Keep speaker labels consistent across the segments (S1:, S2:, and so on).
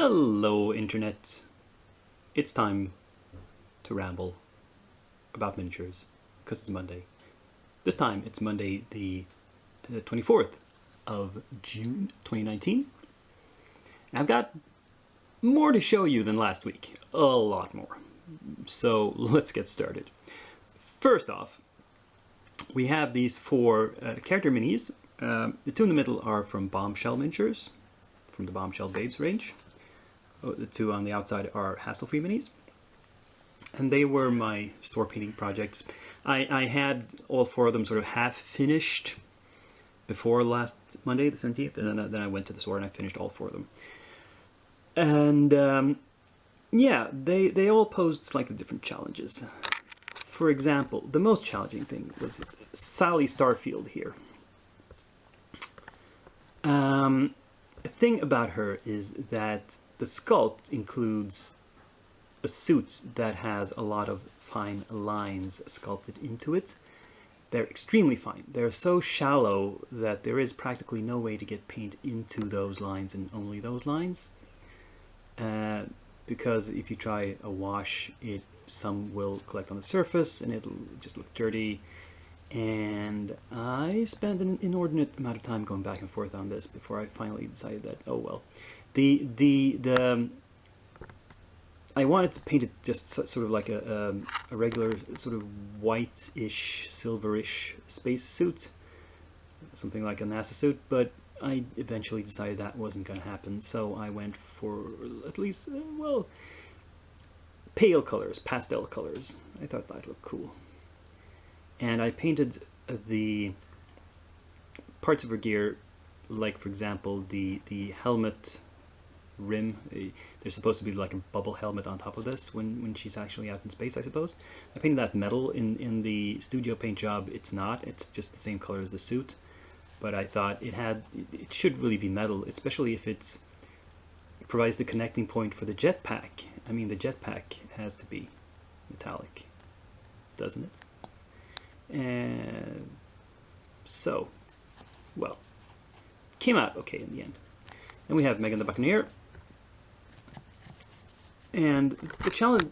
S1: Hello, Internet. It's time to ramble about miniatures, because it's Monday. This time, it's Monday the 24th of June 2019. And I've got more to show you than last week. A lot more. So let's get started. First off, we have these four character minis. The two in the middle are from Bombshell Miniatures, from the Bombshell Babes range. The two on the outside are hassle-free minis. And they were my store painting projects. I had all four of them sort of half finished before last Monday, the 17th, and then I went to the store and I finished all four of them. And yeah, they all posed slightly different challenges. For example, the most challenging thing was Sally Starfield here. The thing about her is that the sculpt includes a suit that has a lot of fine lines sculpted into it. They're extremely fine. They're so shallow that there is practically no way to get paint into those lines and only those lines. Because if you try a wash, some will collect on the surface and it'll just look dirty. And I spent an inordinate amount of time going back and forth on this before I finally decided that, oh well. I wanted to paint it just sort of like a regular sort of white-ish, silverish space suit. Something like a NASA suit, but I eventually decided that wasn't going to happen, so I went for at least, well, pale colors, pastel colors. I thought that looked cool. And I painted the parts of her gear, like for example the helmet rim. There's supposed to be like a bubble helmet on top of this when she's actually out in space, I suppose. I painted that metal. In the studio paint job it's not, it's just the same color as the suit, but I thought it should really be metal, especially if it provides the connecting point for the jetpack. I mean, the jetpack has to be metallic, doesn't it? And so, well, came out okay in the end. And we have Megan the Buccaneer. And the challenge,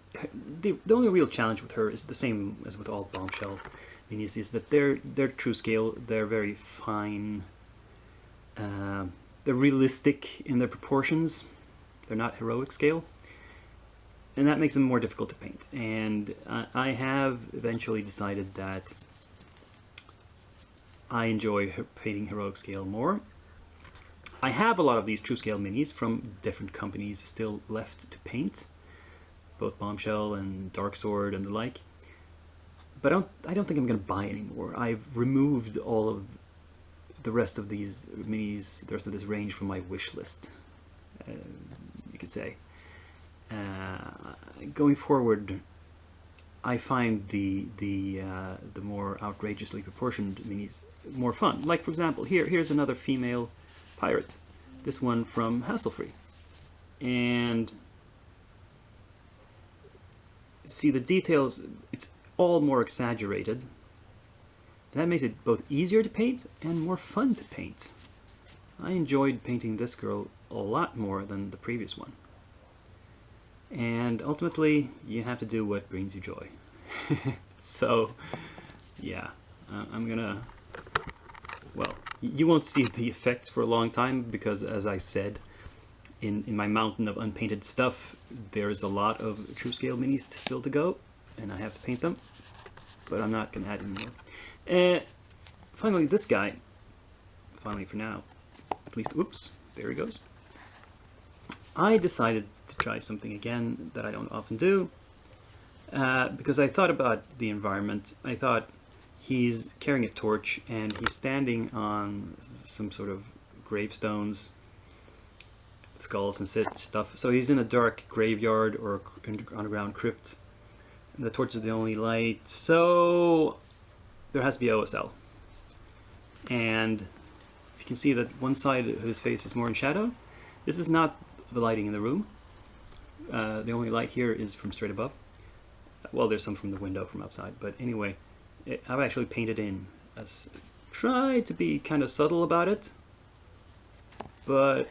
S1: the only real challenge with her is the same as with all Bombshell minis, is that they're true scale, they're very fine, they're realistic in their proportions, they're not heroic scale. And that makes them more difficult to paint. And I have eventually decided that I enjoy painting heroic scale more. I have a lot of these true scale minis from different companies still left to paint, both Bombshell and Dark Sword and the like. But I don't think I'm going to buy any more. I've removed all of the rest of these minis, the rest of this range from my wish list, you could say. Going forward, I find the more outrageously proportioned minis more fun. Like for example, here's another female pirate. This one from Hassle-Free. And see the details, it's all more exaggerated. And that makes it both easier to paint and more fun to paint. I enjoyed painting this girl a lot more than the previous one. And ultimately, you have to do what brings you joy. So, yeah, I'm gonna, well, you won't see the effects for a long time because, as I said, in my mountain of unpainted stuff, there's a lot of true scale minis still to go, and I have to paint them, but I'm not gonna add any more. Finally, this guy, finally for now, at least, whoops, there he goes. I decided to try something again that I don't often do, because I thought about the environment. I thought he's carrying a torch and he's standing on some sort of gravestones, skulls and stuff. So he's in a dark graveyard or underground crypt. And the torch is the only light, so there has to be OSL. And you can see that one side of his face is more in shadow. This is not the lighting in the room. The only light here is from straight above. Well, there's some from the window from outside, but anyway, I've actually painted in. Tried to be kind of subtle about it, but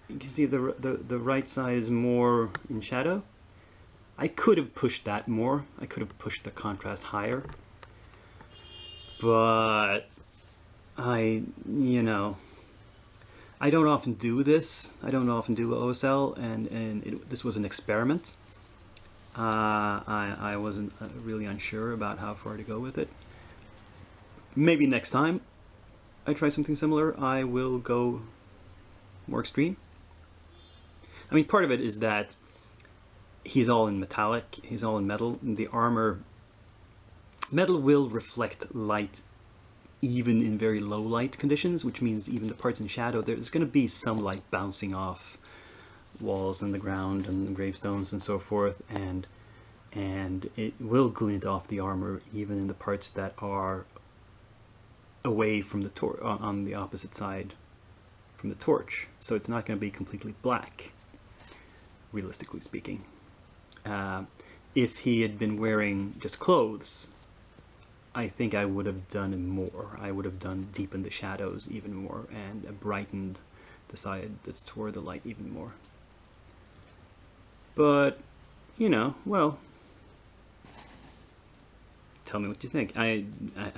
S1: you can see the right side is more in shadow. I could have pushed that more. I could have pushed the contrast higher. But you know, I don't often do this. I don't often do OSL, and this was an experiment. I wasn't really unsure about how far to go with it. Maybe next time I try something similar, I will go more extreme. I mean, part of it is that he's all in metallic, he's all in metal, and the armor, metal will reflect light even in very low light conditions, which means even the parts in shadow, there's going to be some light bouncing off walls and the ground and the gravestones and so forth, and it will glint off the armor even in the parts that are away from the on the opposite side from the torch. So it's not going to be completely black, realistically speaking. If he had been wearing just clothes, I think I would have done more. I would have deepened the shadows even more and brightened the side that's toward the light even more. But, you know, well, tell me what you think. I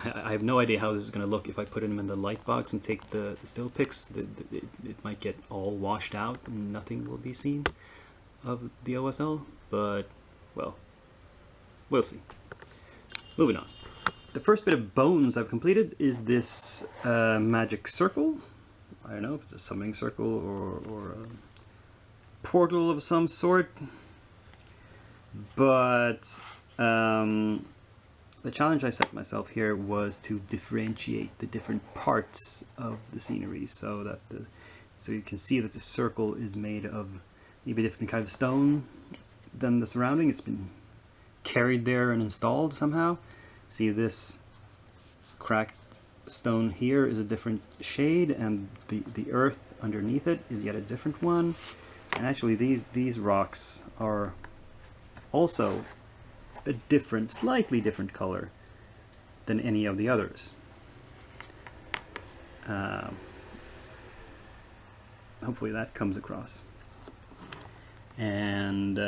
S1: have no idea how this is going to look if I put him in the light box and take the still pics. It might get all washed out and nothing will be seen of the OSL, but, well, we'll see. Moving on. The first bit of bones I've completed is this magic circle. I don't know if it's a summoning circle or a portal of some sort. But the challenge I set myself here was to differentiate the different parts of the scenery so that so you can see that the circle is made of maybe a different kind of stone than the surrounding. It's been carried there and installed somehow. See, this cracked stone here is a different shade, and the earth underneath it is yet a different one. And actually these rocks are also a different, slightly different color than any of the others. Hopefully that comes across. And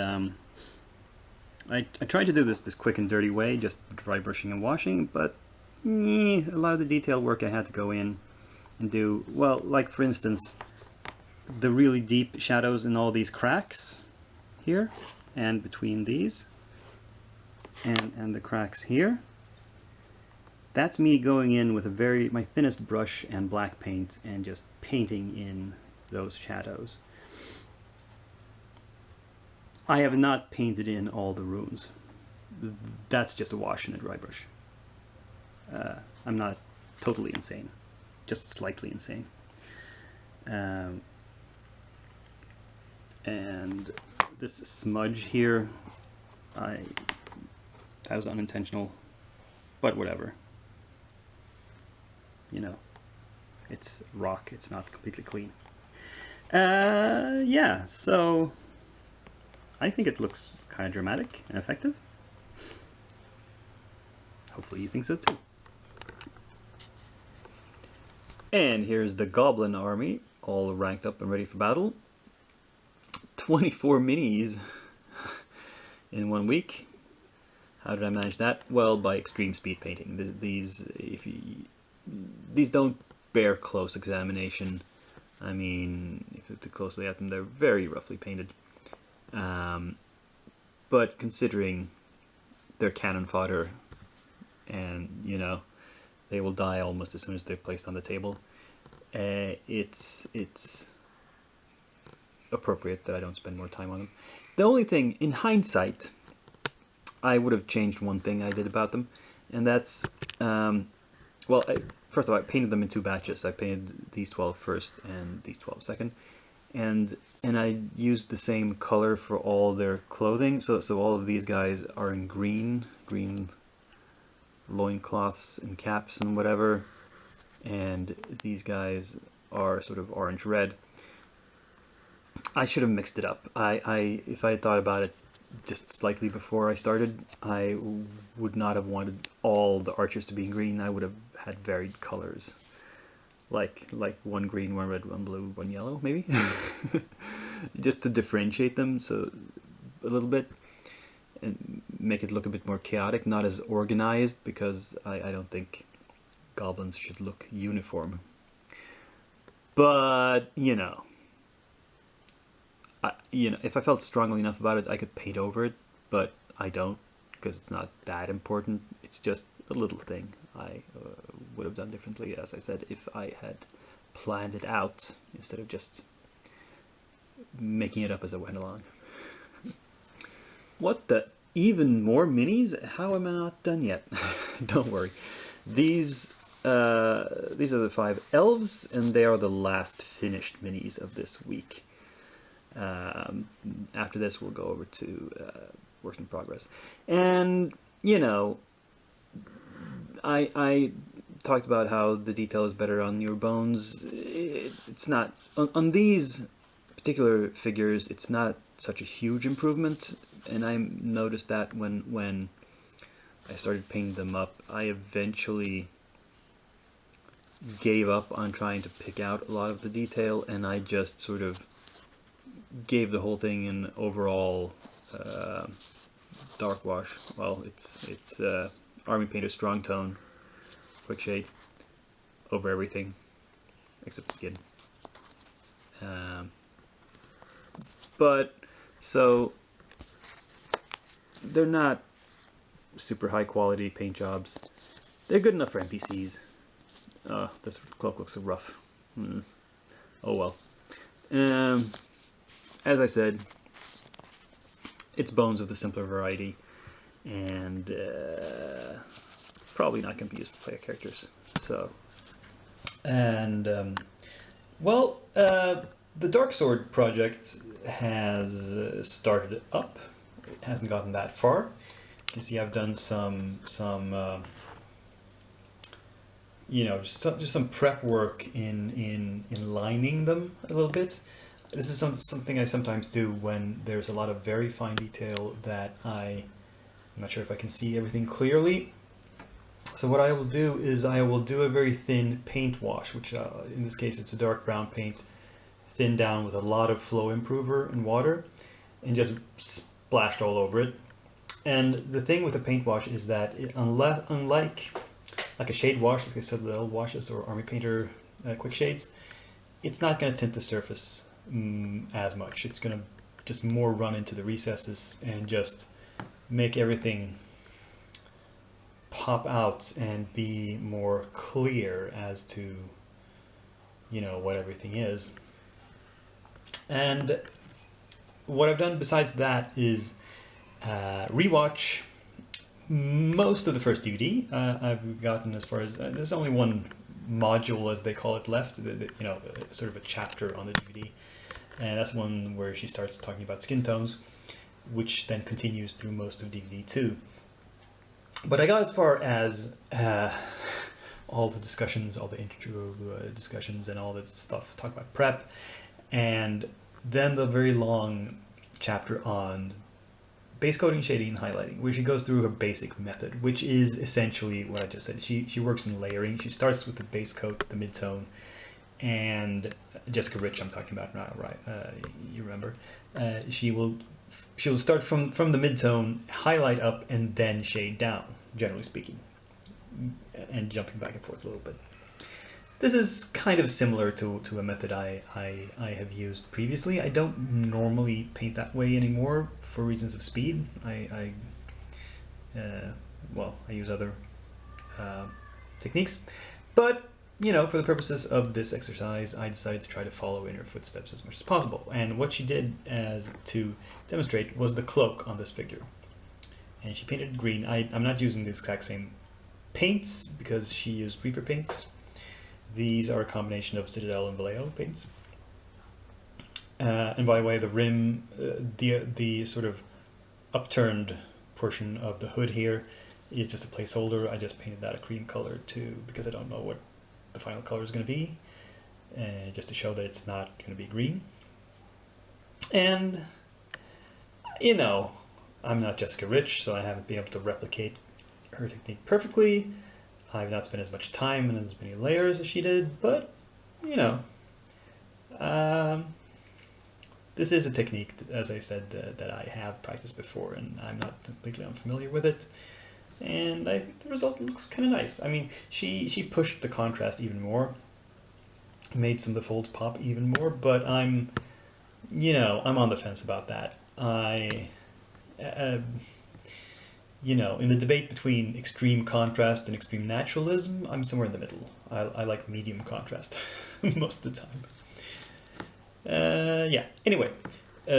S1: I tried to do this quick and dirty way, just dry brushing and washing, but a lot of the detail work I had to go in and do. Well, like for instance, the really deep shadows in all these cracks here, and between these, and the cracks here. That's me going in with my thinnest brush and black paint and just painting in those shadows. I have not painted in all the runes. That's just a wash and a dry brush. I'm not totally insane, just slightly insane. And this smudge here, that was unintentional, but whatever. You know, it's rock, it's not completely clean. Yeah, so I think it looks kind of dramatic and effective. Hopefully you think so too. And here's the Goblin Army, all ranked up and ready for battle. 24 minis in 1 week. How did I manage that? Well, by extreme speed painting. These don't bear close examination. I mean, if you look closely at them, they're very roughly painted. But considering they're cannon fodder, and you know, they will die almost as soon as they're placed on the table, it's appropriate that I don't spend more time on them. The only thing, in hindsight, I would have changed one thing I did about them, and that's, well, first of all, I painted them in 2 batches. I painted these 12 first and these 12 second, and I used the same color for all their clothing, so all of these guys are in green loincloths and caps and whatever, and these guys are sort of orange-red. I should have mixed it up. If I had thought about it just slightly before I started, I would not have wanted all the archers to be green. I would have had varied colors, like one green, one red, one blue, one yellow, maybe, just to differentiate them so a little bit and make it look a bit more chaotic, not as organized, because I don't think goblins should look uniform. But if I felt strongly enough about it, I could paint over it, but I don't, because it's not that important. It's just a little thing I would have done differently, as I said, if I had planned it out instead of just making it up as I went along. What the? Even more minis? How am I not done yet? Don't worry. These are the 5 elves, and they are the last finished minis of this week. After this, we'll go over to works in progress. And, I talked about how the detail is better on your bones. It's not. On these particular figures, it's not such a huge improvement, and I noticed that when I started painting them up, I eventually gave up on trying to pick out a lot of the detail, and I just sort of gave the whole thing an overall dark wash. Well, it's Army Painter Strong Tone, quick shade over everything except the skin. But so they're not super high quality paint jobs. They're good enough for NPCs. This cloak looks so rough. Oh well. As I said, it's bones of the simpler variety, and probably not going to be used for player characters. So, and the Dark Sword project has started up. It hasn't gotten that far. You can see I've done some just some prep work in lining them a little bit. This is something I sometimes do when there's a lot of very fine detail that I'm not sure if I can see everything clearly. So what I will do is I will do a very thin paint wash, which in this case it's a dark brown paint, thinned down with a lot of flow improver and water, and just splashed all over it. And the thing with the paint wash is that unlike like a shade wash, like I said, the Elves washes or Army Painter quick shades, it's not going to tint the surface as much. It's going to just more run into the recesses and just make everything pop out and be more clear as to what everything is. And what I've done besides that is rewatch most of the first DVD. I've gotten as far as there's only one module, as they call it, left, sort of a chapter on the DVD, and that's one where she starts talking about skin tones, which then continues through most of DVD 2. But I got as far as all the discussions, all the intro discussions and all that stuff, talk about prep, and then the very long chapter on base coating, shading, and highlighting, where she goes through her basic method, which is essentially what I just said. She works in layering. She starts with the base coat, the mid-tone, and Jessica Rich I'm talking about now, right? You remember. She'll start from the mid-tone, highlight up, and then shade down, generally speaking, and jumping back and forth a little bit. This is kind of similar to a method I have used previously. I don't normally paint that way anymore for reasons of speed. I use other techniques, but for the purposes of this exercise, I decided to try to follow in her footsteps as much as possible. And what she did as to demonstrate was the cloak on this figure, and she painted it green. I'm not using the exact same paints because she used Reaper paints. These are a combination of Citadel and Vallejo paints. And by the way, the rim, the sort of upturned portion of the hood here is just a placeholder. I just painted that a cream color too, because I don't know what the final color is going to be, just to show that it's not going to be green. And, I'm not Jessica Rich, so I haven't been able to replicate her technique perfectly. I've not spent as much time and as many layers as she did, but
S2: you know, um, this is a technique, as I said, that I have practiced before, and I'm not completely unfamiliar with it. And I think the result looks kind of nice. I mean, she pushed the contrast even more, made some of the folds pop even more, but I'm on the fence about that. Uh, in the debate between extreme contrast and extreme naturalism, I'm somewhere in the middle. I like medium contrast most of the time. Yeah. Anyway,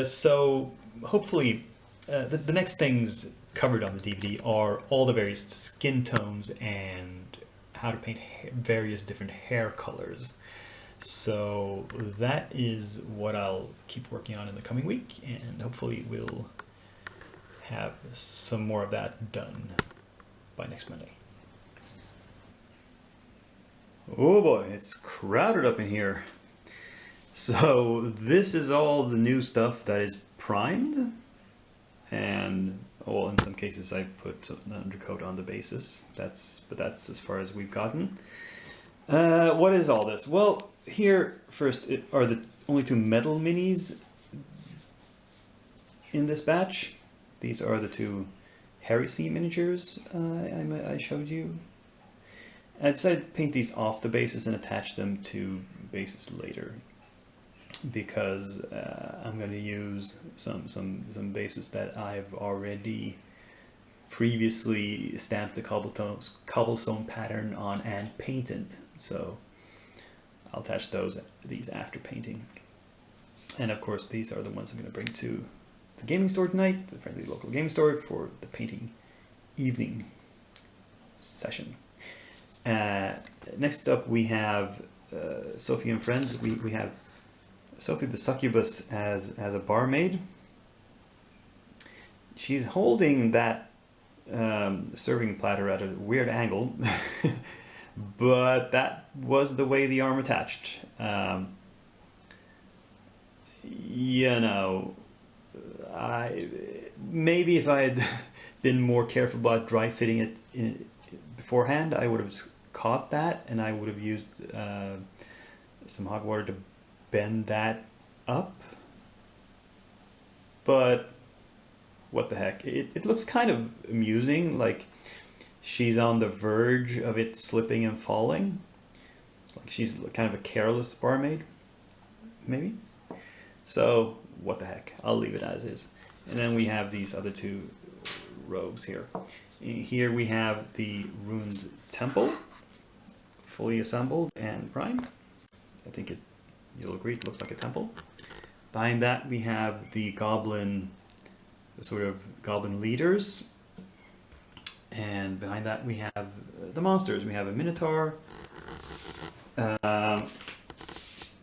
S2: so hopefully, the next things covered on the DVD are all the various skin tones and how to paint various different hair colors. So that is what I'll keep working on in the coming week, and hopefully we'll have some more of that done by next Monday.
S1: Oh boy, it's crowded up in here. So this is all the new stuff that is primed, and well, in some cases I put an undercoat on the basis. But that's as far as we've gotten. What is all this? Well, here first are the only two metal minis in this batch. These are the two Heresy miniatures I showed you. I decided to paint these off the bases and attach them to bases later, because I'm going to use some bases that I've already previously stamped the cobblestone pattern on and painted. So I'll attach these after painting. And of course, these are the ones I'm going to bring to the gaming store tonight, the friendly local gaming store, for the painting evening session. Next up, we have Sophie and Friends. We have Sophie the Succubus as a barmaid. She's holding that serving platter at a weird angle, but that was the way the arm attached. Maybe if I had been more careful about dry fitting it beforehand, I would have caught that, and I would have used some hot water to bend that up. But what the heck? It looks kind of amusing, like she's on the verge of it slipping and falling. Like she's kind of a careless barmaid, maybe. So what the heck? I'll leave it as is. And then we have these other two robes here. Here we have the Ruined Temple, fully assembled and primed. I think you'll agree it looks like a temple. Behind that we have the goblin leaders. And behind that we have the monsters. We have a Minotaur,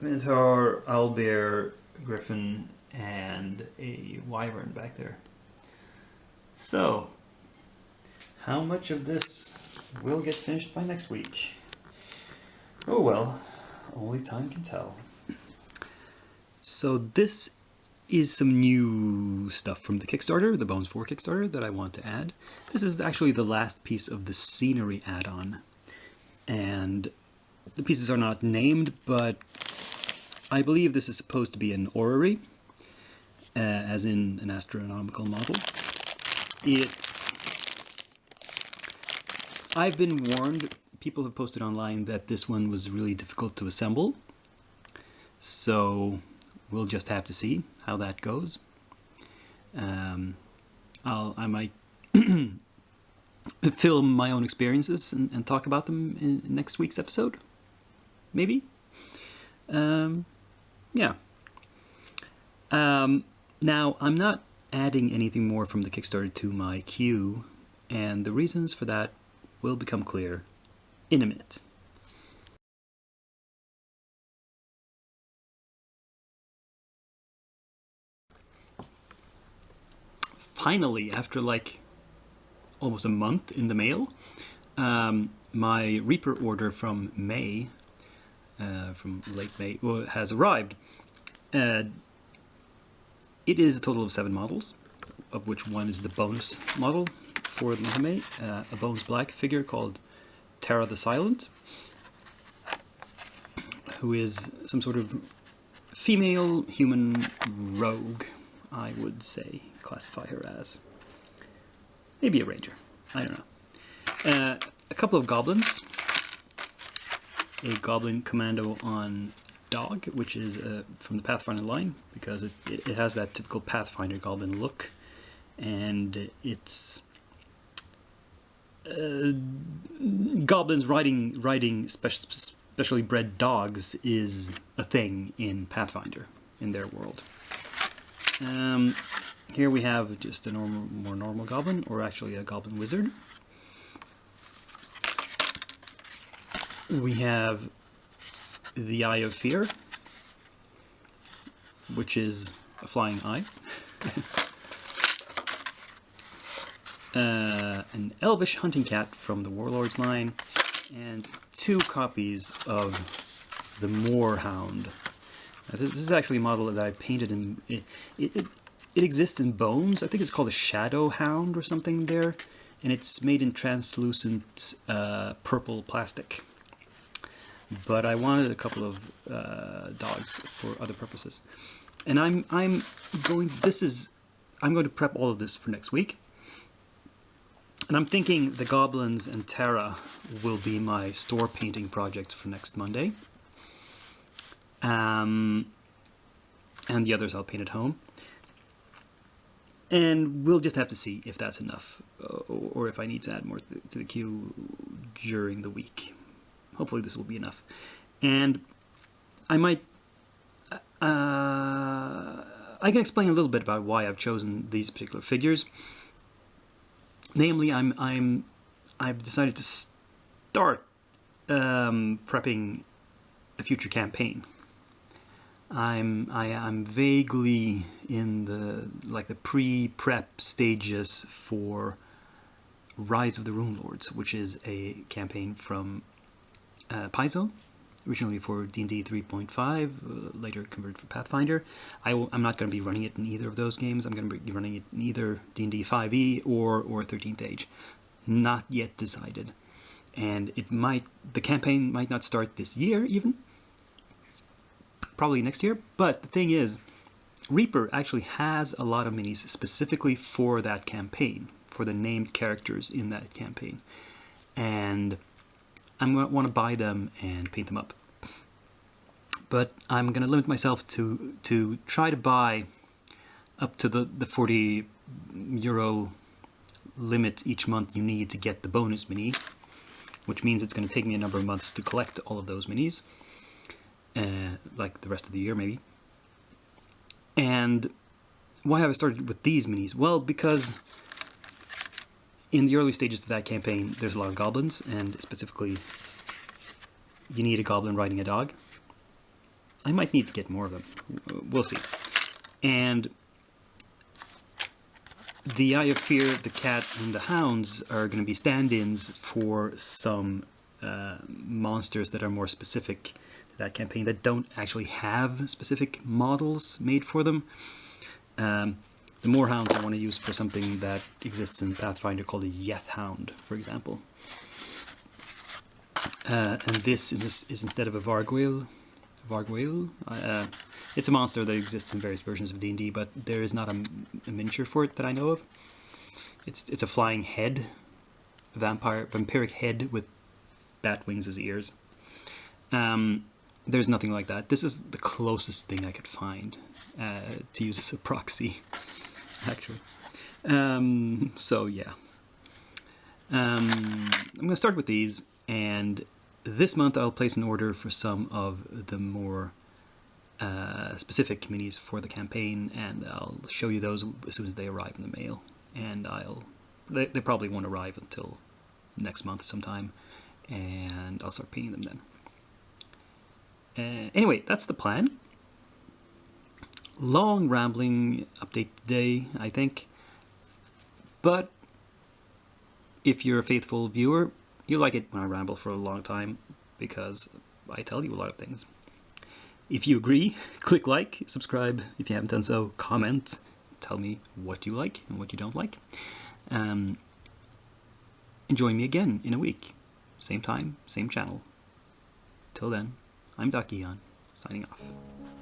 S1: owlbear, griffin, and a wyvern back there. So, how much of this will get finished by next week? Oh well, only time can tell. So this is some new stuff from the Kickstarter, the Bones 4 Kickstarter, that I want to add. This is actually the last piece of the scenery add-on. And the pieces are not named, but I believe this is supposed to be an orrery, as in an astronomical model. I've been warned, people have posted online that this one was really difficult to assemble. So we'll just have to see how that goes. I might film my own experiences and talk about them in next week's episode, maybe. Yeah. Now, I'm not adding anything more from the Kickstarter to my queue, and the reasons for that will become clear in a minute. Finally, after like almost a month in the mail, my Reaper order from May, from late May, has arrived. It is a total of 7 models, of which one is the bonus model for the month of May, a Bones Black figure called Terra the Silent. who is some sort of female human rogue, I would say, classify her as. Maybe a ranger, I don't know. A couple of goblins, a goblin commando on dog, which is from the Pathfinder line, because it has that typical Pathfinder goblin look, and it's goblins riding specially bred dogs is a thing in Pathfinder, in their world. Here we have just a more normal goblin, or actually a goblin wizard. We have the Eye of Fear, which is a flying eye. An elvish hunting cat from the Warlords line, and 2 copies of the Moorhound. This is actually a model that I painted in. It exists in bones. I think it's called a Shadow Hound or something there, and it's made in translucent purple plastic. But I wanted a couple of dogs for other purposes, and I'm going to prep all of this for next week. And I'm thinking the goblins and Terra will be my store painting projects for next Monday. And the others I'll paint at home. And we'll just have to see if that's enough, or if I need to add more to the queue during the week. Hopefully this will be enough. And I might... I can explain a little bit about why I've chosen these particular figures. Namely, I've decided to start prepping a future campaign. I'm vaguely in the pre-prep stages for Rise of the Runelords, which is a campaign from Paizo, originally for D&D 3.5, later converted for Pathfinder. I'm not going to be running it in either of those games. I'm going to be running it in either D&D 5e or 13th Age. Not yet decided. And the campaign might not start this year even. Probably next year. But the thing is, Reaper actually has a lot of minis specifically for that campaign, for the named characters in that campaign. And I'm going to want to buy them and paint them up. But I'm going to limit myself to try to buy up to the €40 limit each month you need to get the bonus mini, which means it's going to take me a number of months to collect all of those minis, like the rest of the year maybe. And why have I started with these minis? Well, because in the early stages of that campaign, there's a lot of goblins, and specifically, you need a goblin riding a dog. I might need to get more of them. We'll see. And the Eye of Fear, the cat, and the hounds are going to be stand-ins for some monsters that are more specific to that campaign, that don't actually have specific models made for them. The Moorhounds I want to use for something that exists in Pathfinder called a Yeth Hound, for example. And this is instead of a Vargweel. It's a monster that exists in various versions of D&D, but there is not a miniature for it that I know of. It's a flying head, vampiric head with bat wings as ears. There's nothing like that. This is the closest thing I could find to use as a proxy, actually. So yeah. I'm going to start with these, and this month I'll place an order for some of the more specific minis for the campaign, and I'll show you those as soon as they arrive in the mail. And they probably won't arrive until next month sometime, and I'll start painting them then. Anyway, that's the plan. Long rambling update today, I think. But if you're a faithful viewer, you like it when I ramble for a long time, because I tell you a lot of things. If you agree, click like, subscribe if you haven't done so, comment, tell me what you like and what you don't like. And join me again in a week. Same time, same channel. Till then, I'm Doc Eon, signing off.